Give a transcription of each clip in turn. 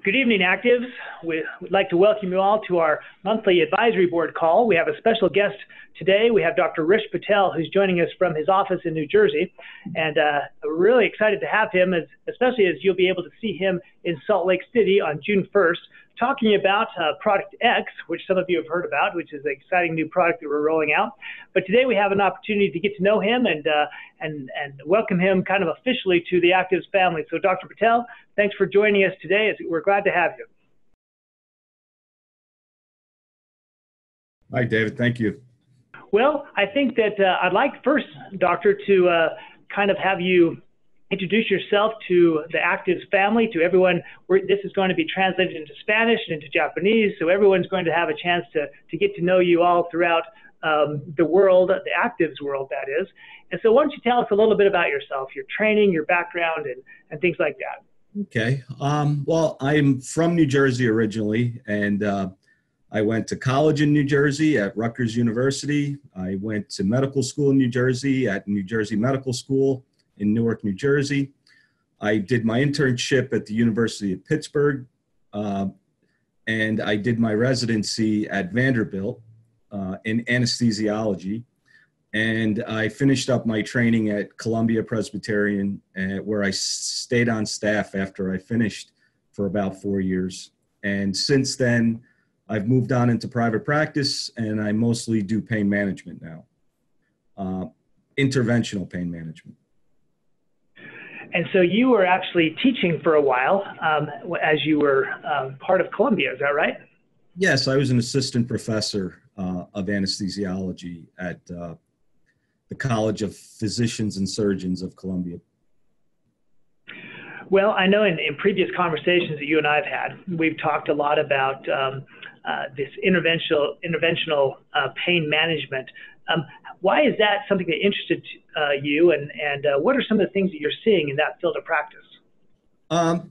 Good evening, actives. We would like to welcome you all to our monthly advisory board call. We have a special guest today. We have Dr. Rish Patel, who's joining us from his office in New Jersey. And we're really excited to have him, especially as you'll be able to see him in Salt Lake City on June 1st, talking about Product X, which some of you have heard about, which is an exciting new product that we're rolling out. But today we have an opportunity to get to know him and welcome him kind of officially to the Actives family. So Dr. Patel, thanks for joining us today. We're glad to have you. Hi, David. Thank you. Well, I think that I'd like first, Doctor, to kind of have you introduce yourself to the Actives family, to everyone. This is going to be translated into Spanish and into Japanese, so everyone's going to have a chance to get to know you all throughout the world, the Actives world, that is. And so why don't you tell us a little bit about yourself, your training, your background, and things like that. Okay. Well, I'm from New Jersey originally, and I went to college in New Jersey at Rutgers University. I went to medical school in New Jersey at New Jersey Medical School in Newark, New Jersey. I did my internship at the University of Pittsburgh, and I did my residency at Vanderbilt in anesthesiology. And I finished up my training at Columbia Presbyterian, where I stayed on staff after I finished for about 4 years. And since then, I've moved on into private practice, and I mostly do pain management now, interventional pain management. And so you were actually teaching for a while as you were part of Columbia, is that right? Yes, I was an assistant professor of anesthesiology at the College of Physicians and Surgeons of Columbia. Well, I know in previous conversations that you and I have had, we've talked a lot about this interventional pain management. Why is that something that interested you, and what are some of the things that you're seeing in that field of practice?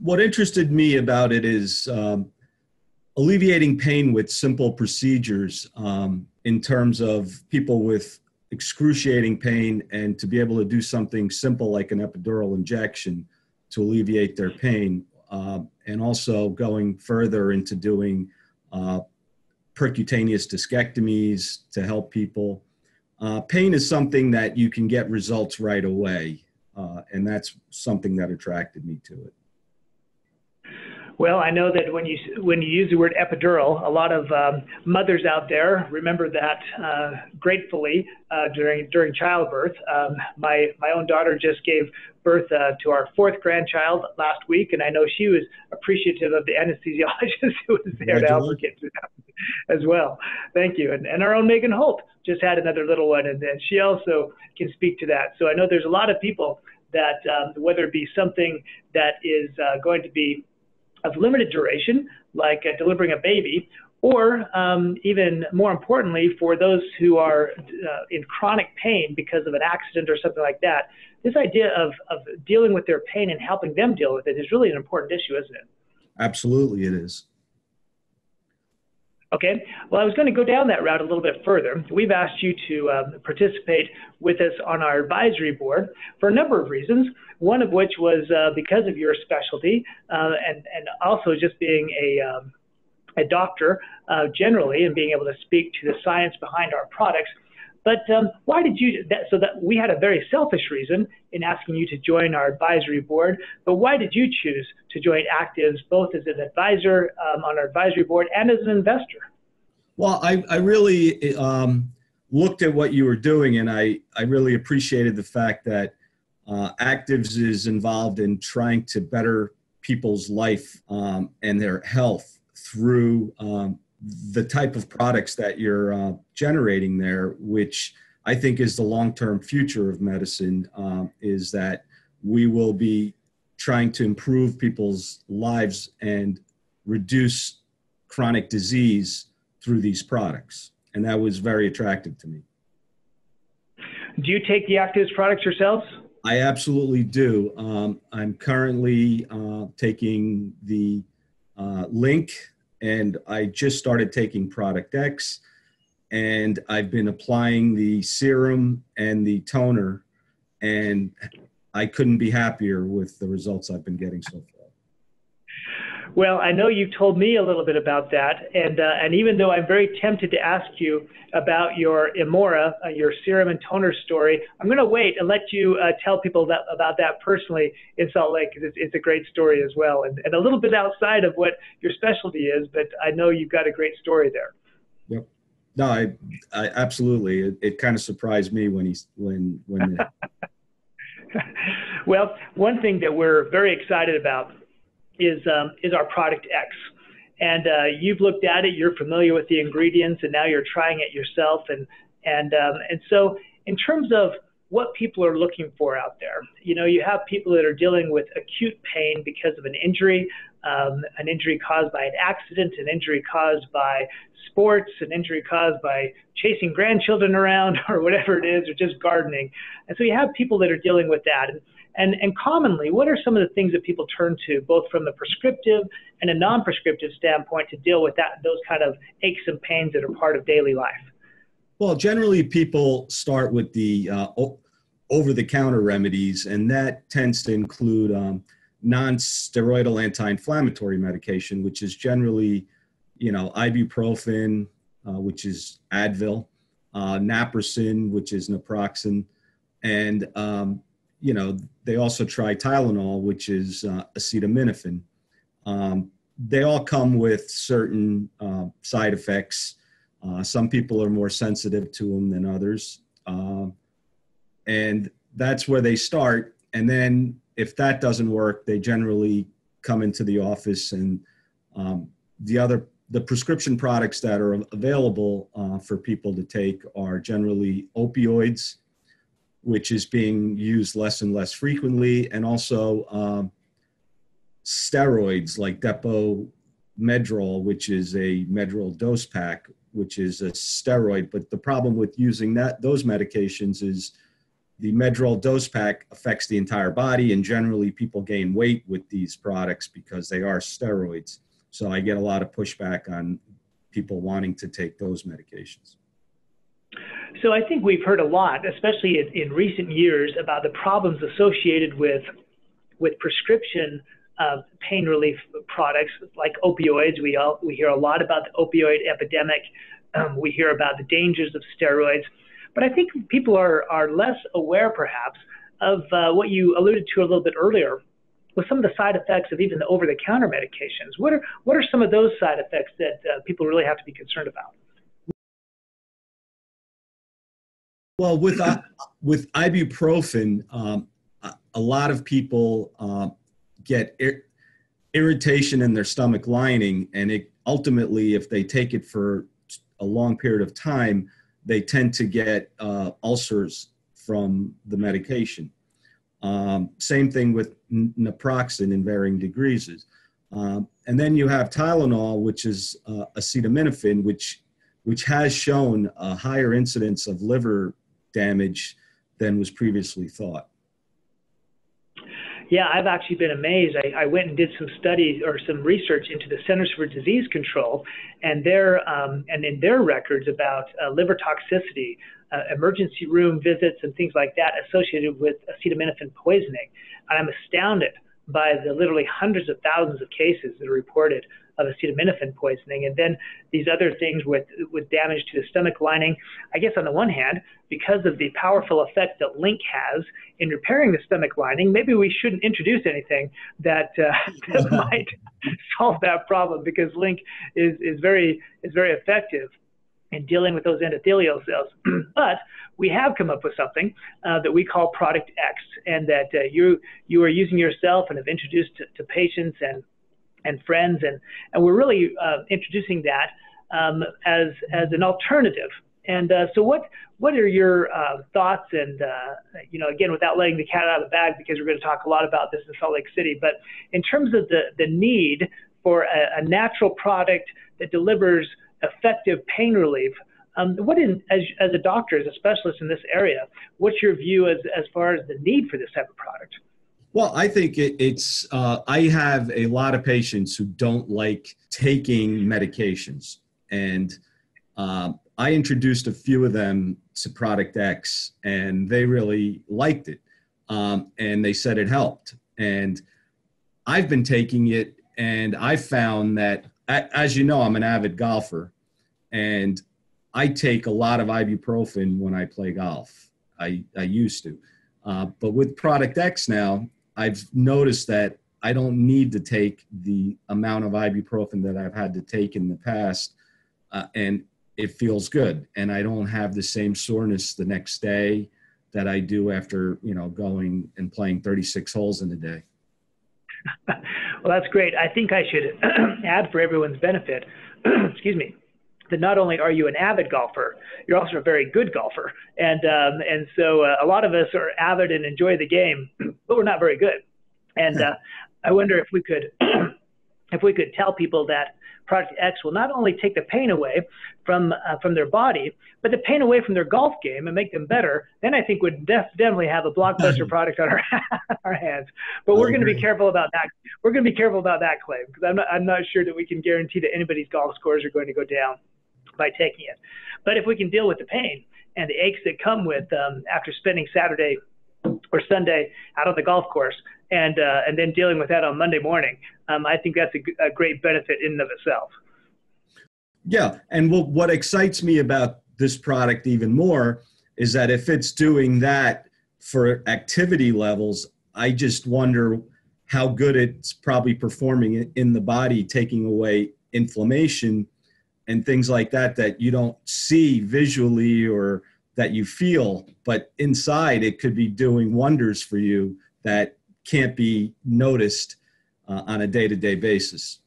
What interested me about it is alleviating pain with simple procedures in terms of people with excruciating pain, and to be able to do something simple like an epidural injection to alleviate their pain, and also going further into doing percutaneous discectomies to help people. Pain is something that you can get results right away, and that's something that attracted me to it. Well, I know that when you use the word epidural, a lot of mothers out there remember that gratefully during childbirth. My own daughter just gave birth to our fourth grandchild last week, and I know she was appreciative of the anesthesiologist who was there to help her get through that as well. Thank you. And our own Megan Holt just had another little one, and she also can speak to that. So I know there's a lot of people that, whether it be something that is going to be of limited duration, like delivering a baby, or even more importantly, for those who are in chronic pain because of an accident or something like that, this idea of dealing with their pain and helping them deal with it is really an important issue, isn't it? Absolutely, it is. Okay, well, I was going to go down that route a little bit further. We've asked you to participate with us on our advisory board for a number of reasons, one of which was because of your specialty and also just being a doctor generally and being able to speak to the science behind our products. But why did you, so that we had a very selfish reason in asking you to join our advisory board, but why did you choose to join Actives both as an advisor on our advisory board and as an investor? Well, I really looked at what you were doing, and I really appreciated the fact that Actives is involved in trying to better people's life and their health through the type of products that you're generating there, which I think is the long-term future of medicine, is that we will be trying to improve people's lives and reduce chronic disease through these products. And that was very attractive to me. Do you take the Actives products yourselves? I absolutely do. I'm currently taking the Link, and I just started taking Product X, and I've been applying the serum and the toner, and I couldn't be happier with the results I've been getting so far. Well, I know you told me a little bit about that, and even though I'm very tempted to ask you about your Emora, your serum and toner story, I'm going to wait and let you tell people about that personally in Salt Lake, because it's a great story as well, and a little bit outside of what your specialty is, but I know you've got a great story there. Yep. No, I absolutely. It kind of surprised me when. Well, one thing that we're very excited about is our product X. And you've looked at it, you're familiar with the ingredients, and now you're trying it yourself. And so in terms of what people are looking for out there, you have people that are dealing with acute pain because of an injury caused by an accident, an injury caused by sports, an injury caused by chasing grandchildren around or whatever it is, or just gardening. And so you have people that are dealing with that. And commonly, what are some of the things that people turn to, both from the prescriptive and a non-prescriptive standpoint, to deal with those kind of aches and pains that are part of daily life? Well, generally people start with the over-the-counter remedies, and that tends to include non-steroidal anti-inflammatory medication, which is generally, ibuprofen, which is Advil, naproxen, which is naproxen, and they also try Tylenol, which is acetaminophen. They all come with certain side effects. Some people are more sensitive to them than others. And that's where they start. And then if that doesn't work, they generally come into the office, and the prescription products that are available for people to take are generally opioids, which is being used less and less frequently, and also steroids like Depo-Medrol, which is a Medrol dose pack, which is a steroid. But the problem with using those medications is the Medrol dose pack affects the entire body, and generally people gain weight with these products because they are steroids. So I get a lot of pushback on people wanting to take those medications. So I think we've heard a lot, especially in recent years, about the problems associated with prescription pain relief products like opioids. We hear a lot about the opioid epidemic. We hear about the dangers of steroids. But I think people are less aware, perhaps, of what you alluded to a little bit earlier, with some of the side effects of even the over-the-counter medications. What are some of those side effects that people really have to be concerned about? Well, with ibuprofen, a lot of people get irritation in their stomach lining, and ultimately, if they take it for a long period of time, they tend to get ulcers from the medication. Same thing with naproxen in varying degrees. And then you have Tylenol, which is acetaminophen, which has shown a higher incidence of liver damage than was previously thought. Yeah, I've actually been amazed. I went and did some studies or some research into the Centers for Disease Control, and in their records about liver toxicity, emergency room visits, and things like that associated with acetaminophen poisoning. And I'm astounded by the literally hundreds of thousands of cases that are reported of acetaminophen poisoning, and then these other things with damage to the stomach lining. I guess on the one hand, because of the powerful effect that Link has in repairing the stomach lining, maybe we shouldn't introduce anything that might solve that problem, because Link is very effective in dealing with those endothelial cells. But we have come up with something that we call Product X, and that you are using yourself and have introduced to patients and friends, and we're really introducing that as an alternative. And so what are your thoughts? And again, without letting the cat out of the bag, because we're going to talk a lot about this in Salt Lake City, but in terms of the need for a natural product that delivers effective pain relief, as a doctor, as a specialist in this area, what's your view as far as the need for this type of product? Well, I think I have a lot of patients who don't like taking medications, and I introduced a few of them to Product X, and they really liked it, and they said it helped. And I've been taking it And I found that, as you know, I'm an avid golfer, and I take a lot of ibuprofen when I play golf. I used to. But with Product X now, I've noticed that I don't need to take the amount of ibuprofen that I've had to take in the past, and it feels good. And I don't have the same soreness the next day that I do after, going and playing 36 holes in a day. Well, that's great. I think I should add for everyone's benefit, excuse me, that not only are you an avid golfer, you're also a very good golfer. And so a lot of us are avid and enjoy the game, but we're not very good. And I wonder if we could if we could tell people that Product X will not only take the pain away from their body, but the pain away from their golf game and make them better, then I think we'd definitely have a blockbuster product on our hands. But we're going to be careful about that. We're going to be careful about that claim, because I'm not sure that we can guarantee that anybody's golf scores are going to go down by taking it. But if we can deal with the pain and the aches that come with after spending Saturday or Sunday out on the golf course, and then dealing with that on Monday morning, I think that's a great benefit in and of itself. Yeah, and what excites me about this product even more is that if it's doing that for activity levels, I just wonder how good it's probably performing in the body, taking away inflammation and things like that you don't see visually or that you feel, but inside it could be doing wonders for you that can't be noticed on a day-to-day basis.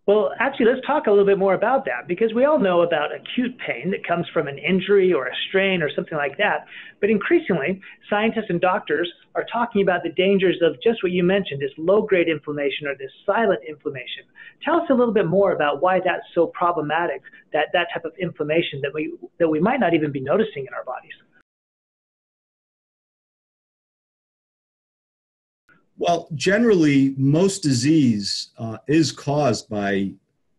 Well, actually, let's talk a little bit more about that, because we all know about acute pain that comes from an injury or a strain or something like that. But increasingly, scientists and doctors are talking about the dangers of just what you mentioned, this low-grade inflammation or this silent inflammation. Tell us a little bit more about why that's so problematic, that type of inflammation that we might not even be noticing in our bodies. Well, generally, most disease is caused by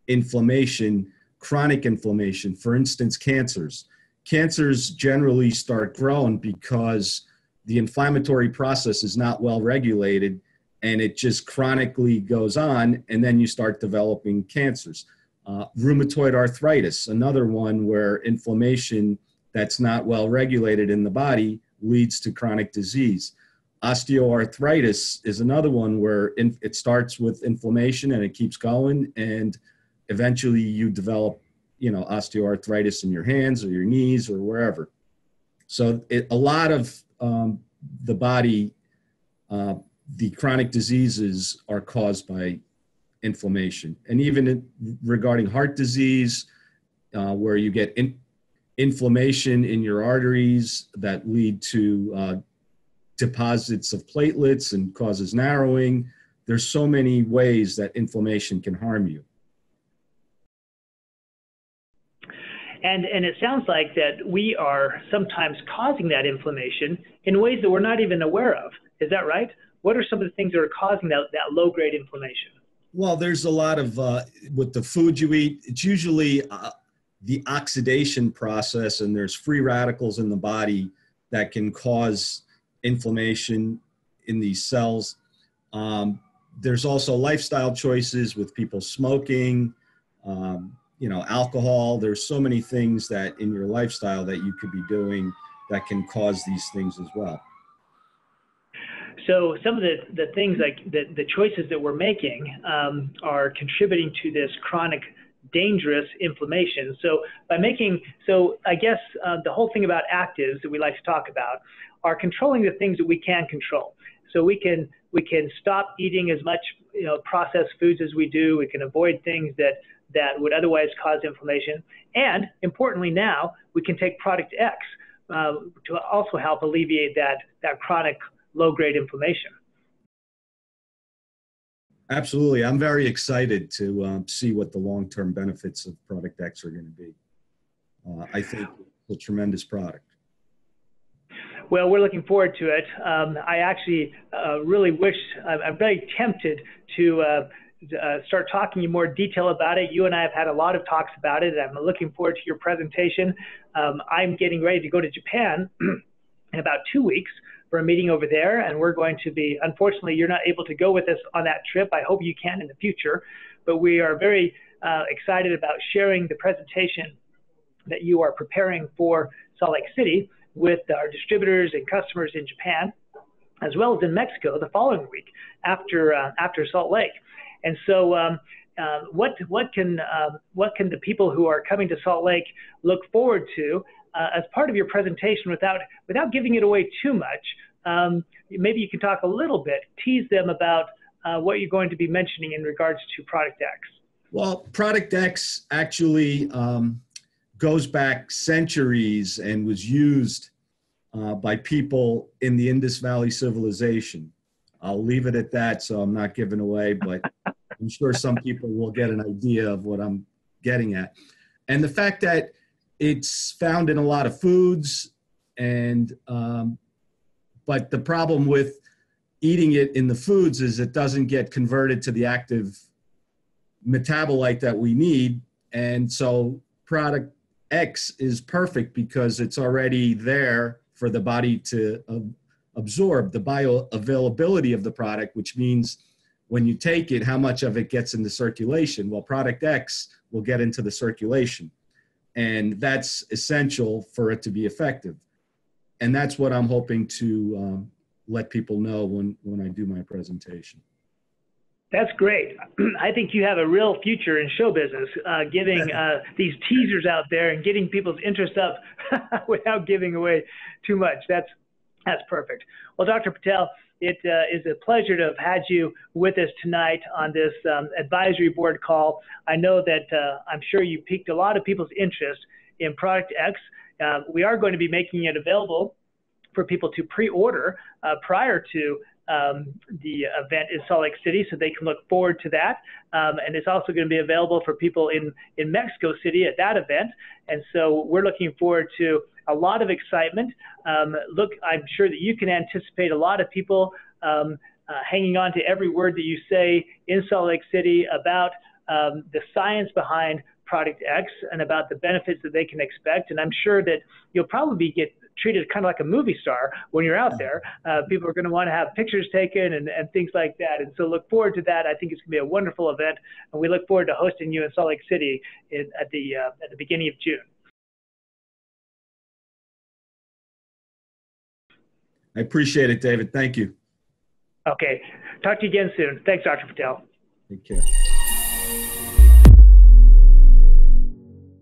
inflammation, chronic inflammation. For instance, cancers. Cancers generally start growing because the inflammatory process is not well regulated, and it just chronically goes on, and then you start developing cancers. Rheumatoid arthritis, another one where inflammation that's not well regulated in the body leads to chronic disease. Osteoarthritis is another one where it starts with inflammation and it keeps going, and eventually you develop, osteoarthritis in your hands or your knees or wherever. So a lot of the body, the chronic diseases are caused by inflammation. And even regarding heart disease, where you get inflammation in your arteries that lead to deposits of platelets and causes narrowing. There's so many ways that inflammation can harm you. And it sounds like that we are sometimes causing that inflammation in ways that we're not even aware of. Is that right? What are some of the things that are causing that low-grade inflammation? Well, there's a lot of, with the food you eat, it's usually the oxidation process, and there's free radicals in the body that can cause inflammation in these cells. There's also lifestyle choices with people smoking, alcohol. There's so many things that in your lifestyle that you could be doing that can cause these things as well. So some of the things, like the choices that we're making are contributing to this chronic, dangerous inflammation. So I guess the whole thing about actives that we like to talk about are controlling the things that we can control. So we can stop eating as much processed foods as we do. We can avoid things that would otherwise cause inflammation. And importantly, now we can take Product X to also help alleviate that chronic low-grade inflammation. Absolutely. I'm very excited to see what the long-term benefits of Product X are going to be. I think it's a tremendous product. Well, we're looking forward to it. I actually really wish, I'm very tempted to start talking in more detail about it. You and I have had a lot of talks about it, and I'm looking forward to your presentation. I'm getting ready to go to Japan in about 2 weeks for a meeting over there, and we're going to be, unfortunately, you're not able to go with us on that trip. I hope you can in the future, but we are very excited about sharing the presentation that you are preparing for Salt Lake City with our distributors and customers in Japan, as well as in Mexico the following week after Salt Lake. And so what can the people who are coming to Salt Lake look forward to as part of your presentation without giving it away too much? Maybe you can talk a little bit, tease them about what you're going to be mentioning in regards to Product X. Well, Product X actually goes back centuries and was used by people in the Indus Valley civilization. I'll leave it at that, so I'm not giving away, but I'm sure some people will get an idea of what I'm getting at. And the fact that it's found in a lot of foods, and but the problem with eating it in the foods is it doesn't get converted to the active metabolite that we need. And so Product X is perfect because it's already there for the body to absorb. The bioavailability of the product, which means when you take it, how much of it gets into circulation. Well, Product X will get into the circulation, and that's essential for it to be effective. And that's what I'm hoping to let people know when I do my presentation. That's great. I think you have a real future in show business, giving these teasers out there and getting people's interest up without giving away too much. That's perfect. Well, Dr. Patel, it is a pleasure to have had you with us tonight on this advisory board call. I know that I'm sure you piqued a lot of people's interest in Product X. We are going to be making it available for people to pre-order prior to the event in Salt Lake City, so they can look forward to that. And it's also going to be available for people in Mexico City at that event. And so we're looking forward to a lot of excitement. Look, I'm sure that you can anticipate a lot of people hanging on to every word that you say in Salt Lake City about the science behind Product X and about the benefits that they can expect. And I'm sure that you'll probably get treated kind of like a movie star when you're out there. People are going to want to have pictures taken and things like that. And so look forward to that. I think it's going to be a wonderful event. And we look forward to hosting you in Salt Lake City at the beginning of June. I appreciate it, David. Thank you. Okay. Talk to you again soon. Thanks, Dr. Patel. Take care.